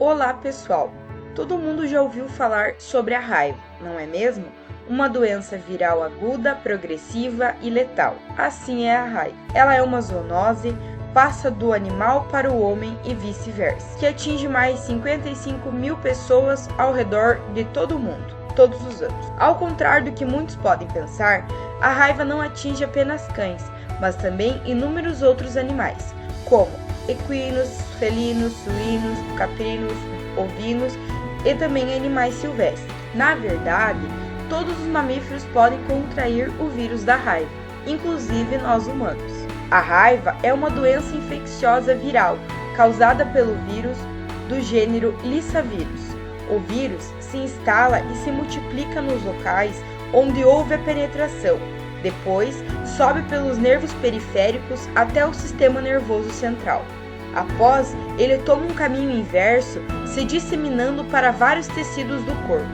Olá pessoal, todo mundo já ouviu falar sobre a raiva, não é mesmo? Uma doença viral aguda, progressiva e letal, assim é a raiva. Ela é uma zoonose, passa do animal para o homem e vice-versa, que atinge mais 55 mil pessoas ao redor de todo o mundo, todos os anos. Ao contrário do que muitos podem pensar, a raiva não atinge apenas cães, mas também inúmeros outros animais, como equinos, felinos, suínos, caprinos, ovinos e também animais silvestres. Na verdade, todos os mamíferos podem contrair o vírus da raiva, inclusive nós humanos. A raiva é uma doença infecciosa viral causada pelo vírus do gênero Lyssavirus. O vírus se instala e se multiplica nos locais onde houve a penetração. Depois, sobe pelos nervos periféricos até o sistema nervoso central. Após, ele toma um caminho inverso, se disseminando para vários tecidos do corpo.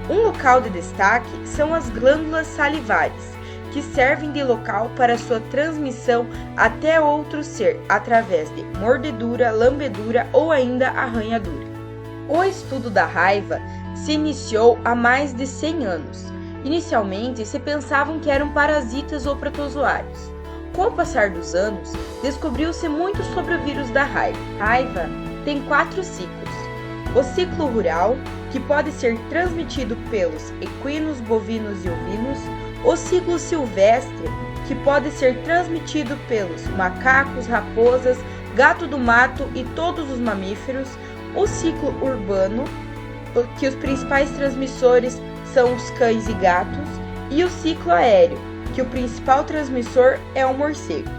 Um local de destaque são as glândulas salivares, que servem de local para sua transmissão até outro ser, através de mordedura, lambedura ou ainda arranhadura. O estudo da raiva se iniciou há mais de 100 anos. Inicialmente, se pensavam que eram parasitas ou protozoários. Com o passar dos anos, descobriu-se muito sobre o vírus da raiva. A raiva tem 4 ciclos. O ciclo rural, que pode ser transmitido pelos equinos, bovinos e ovinos. O ciclo silvestre, que pode ser transmitido pelos macacos, raposas, gato do mato e todos os mamíferos. O ciclo urbano, que os principais transmissores são os cães e gatos, e o ciclo aéreo, que o principal transmissor é o morcego.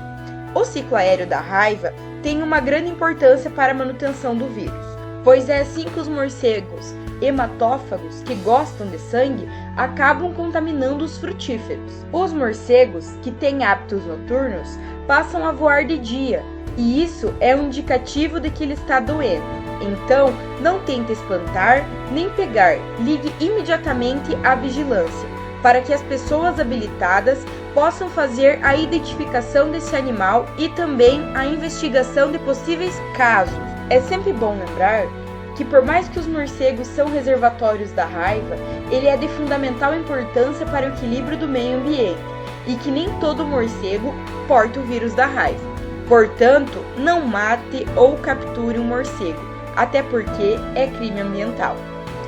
O ciclo aéreo da raiva tem uma grande importância para a manutenção do vírus, pois é assim que os morcegos hematófagos, que gostam de sangue, acabam contaminando os frutíferos. Os morcegos, que têm hábitos noturnos, passam a voar de dia, e isso é um indicativo de que ele está doente. Então, não tente espantar nem pegar, ligue imediatamente à vigilância, para que as pessoas habilitadas possam fazer a identificação desse animal e também a investigação de possíveis casos. É sempre bom lembrar que, por mais que os morcegos são reservatórios da raiva, ele é de fundamental importância para o equilíbrio do meio ambiente e que nem todo morcego porta o vírus da raiva. Portanto, não mate ou capture um morcego, até porque é crime ambiental.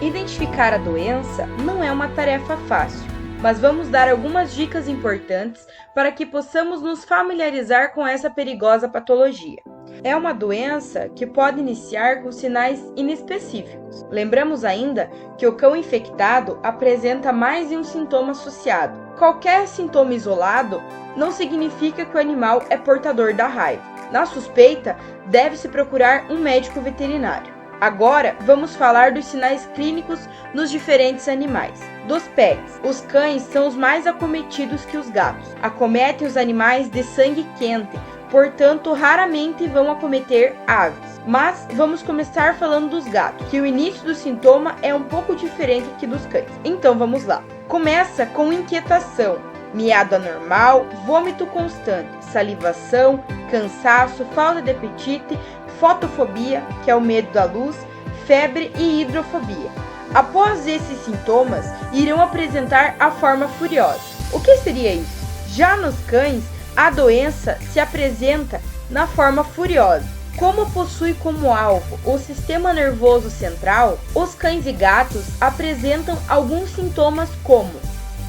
Identificar a doença não é uma tarefa fácil, mas vamos dar algumas dicas importantes para que possamos nos familiarizar com essa perigosa patologia. É uma doença que pode iniciar com sinais inespecíficos. Lembramos ainda que o cão infectado apresenta mais de um sintoma associado. Qualquer sintoma isolado não significa que o animal é portador da raiva. Na suspeita, deve-se procurar um médico veterinário. Agora, vamos falar dos sinais clínicos nos diferentes animais. Dos pets, os cães são os mais acometidos que os gatos. Acometem os animais de sangue quente, portanto, raramente vão acometer aves. Mas vamos começar falando dos gatos, que o início do sintoma é um pouco diferente que dos cães. Então, vamos lá. Começa com inquietação, miado anormal, vômito constante, salivação, cansaço, falta de apetite, fotofobia, que é o medo da luz, febre e hidrofobia. Após esses sintomas, irão apresentar a forma furiosa. O que seria isso? Já nos cães, a doença se apresenta na forma furiosa. Como possui como alvo o sistema nervoso central, os cães e gatos apresentam alguns sintomas como: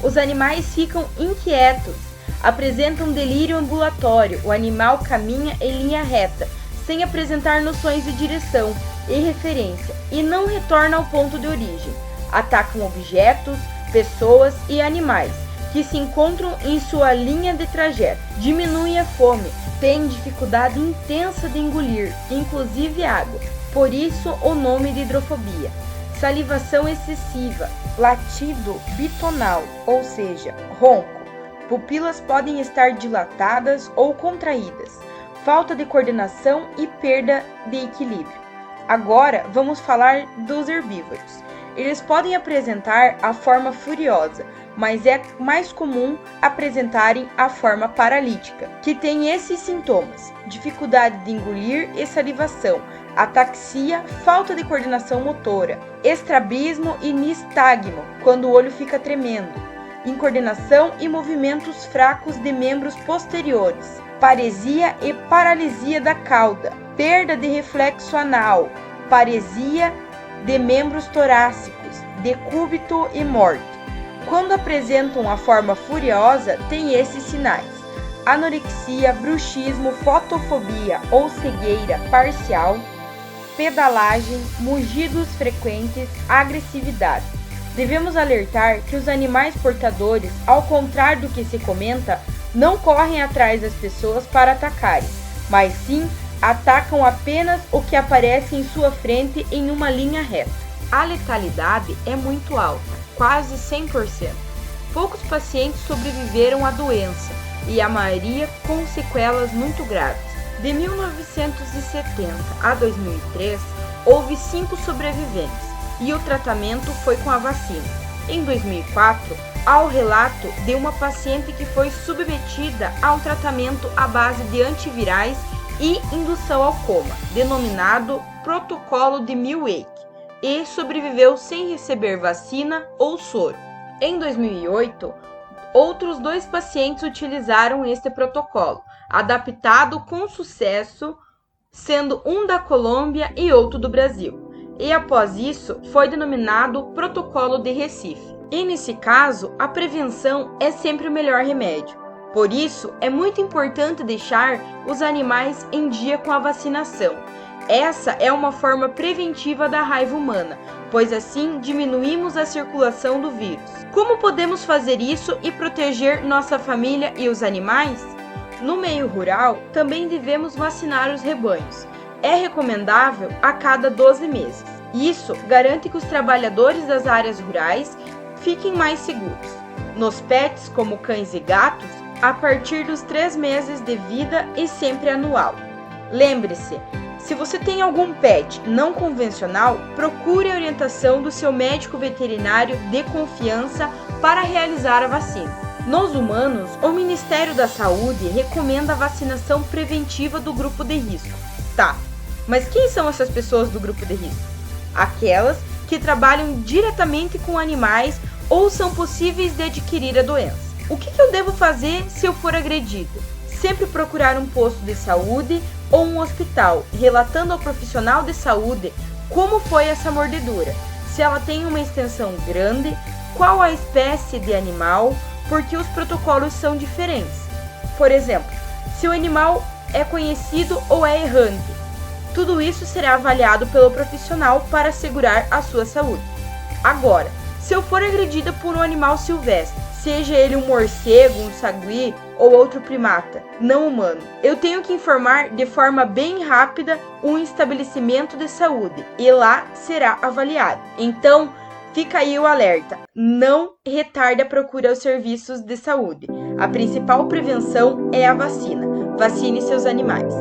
os animais ficam inquietos, apresentam delírio ambulatório, o animal caminha em linha reta, sem apresentar noções de direção e referência, e não retorna ao ponto de origem. Atacam objetos, pessoas e animais que se encontram em sua linha de trajeto. Diminuem a fome, têm dificuldade intensa de engolir, inclusive água. Por isso o nome de hidrofobia. Salivação excessiva, latido bitonal, ou seja, ronco. Pupilas podem estar dilatadas ou contraídas. Falta de coordenação e perda de equilíbrio. Agora vamos falar dos herbívoros. Eles podem apresentar a forma furiosa, mas é mais comum apresentarem a forma paralítica, que tem esses sintomas: dificuldade de engolir e salivação, ataxia, falta de coordenação motora, estrabismo e nistagmo, quando o olho fica tremendo, incoordenação e movimentos fracos de membros posteriores, paresia e paralisia da cauda, perda de reflexo anal, paresia de membros torácicos, decúbito e morte. Quando apresentam a forma furiosa, tem esses sinais: anorexia, bruxismo, fotofobia ou cegueira parcial, pedalagem, mugidos frequentes, agressividade. Devemos alertar que os animais portadores, ao contrário do que se comenta, não correm atrás das pessoas para atacarem, mas sim atacam apenas o que aparece em sua frente em uma linha reta. A letalidade é muito alta, quase 100%. Poucos pacientes sobreviveram à doença e a maioria com sequelas muito graves. De 1970 a 2003, houve 5 sobreviventes e o tratamento foi com a vacina. Em 2004, há o relato de uma paciente que foi submetida a um tratamento à base de antivirais e indução ao coma, denominado Protocolo de Milwake, e sobreviveu sem receber vacina ou soro. Em 2008, outros 2 pacientes utilizaram este protocolo, adaptado com sucesso, sendo um da Colômbia e outro do Brasil. E após isso, foi denominado Protocolo de Recife. E nesse caso, a prevenção é sempre o melhor remédio. Por isso, é muito importante deixar os animais em dia com a vacinação. Essa é uma forma preventiva da raiva humana, pois assim diminuímos a circulação do vírus. Como podemos fazer isso e proteger nossa família e os animais? No meio rural, também devemos vacinar os rebanhos. É recomendável a cada 12 meses. Isso garante que os trabalhadores das áreas rurais fiquem mais seguros. Nos pets, como cães e gatos, a partir dos 3 meses de vida e sempre anual. Lembre-se, se você tem algum pet não convencional, procure a orientação do seu médico veterinário de confiança para realizar a vacina. Nos humanos, o Ministério da Saúde recomenda a vacinação preventiva do grupo de risco. Tá, mas quem são essas pessoas do grupo de risco? Aquelas que trabalham diretamente com animais ou são possíveis de adquirir a doença. O que eu devo fazer se eu for agredido? Sempre procurar um posto de saúde ou um hospital, relatando ao profissional de saúde como foi essa mordedura, se ela tem uma extensão grande, qual a espécie de animal, porque os protocolos são diferentes. Por exemplo, se o animal é conhecido ou é errante. Tudo isso será avaliado pelo profissional para assegurar a sua saúde. Agora, se eu for agredida por um animal silvestre, seja ele um morcego, um sagui ou outro primata não humano, eu tenho que informar de forma bem rápida um estabelecimento de saúde e lá será avaliado. Então, fica aí o alerta, não retarde a procura aos serviços de saúde. A principal prevenção é a vacina. Vacine seus animais.